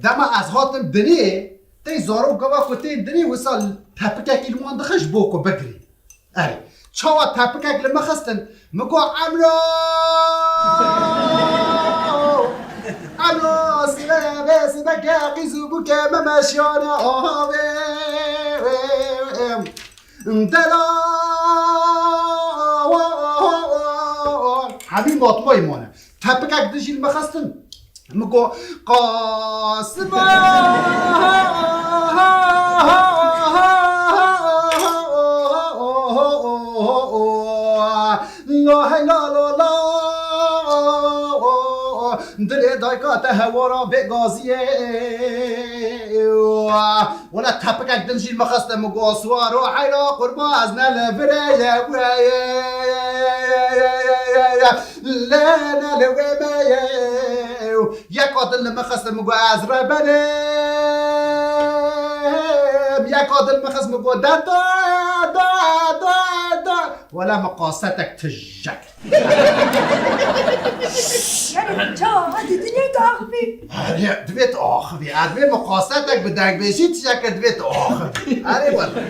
دما از هاتم دنی تی زارو گوا کتی دنی وصل تپکک الوان دخش بوکو بگری اری چاوا تپکک لما خستن مگو عمرو عمرو سلامه سبکه قیزو بوکه ممشیانه آوه دلا همین باطمای مانه تپکک دشیل مخستن مگو قاسم لا لا لا لا دل دایکات هوارا بگازیه ولا تپکک دنشیل مخسته مگو سوارو حیلا قربا از نلفره لا لا لا یک عادل مخسته مگو از ربنم یک عادل مخسته مگو دا دا دا دا دا ولا مقاستك تجك يعني تا هادي دنيا تاخبي أري دويت أخبي أري مقاستك بدك بيشي تجك دويت أخبي أري والله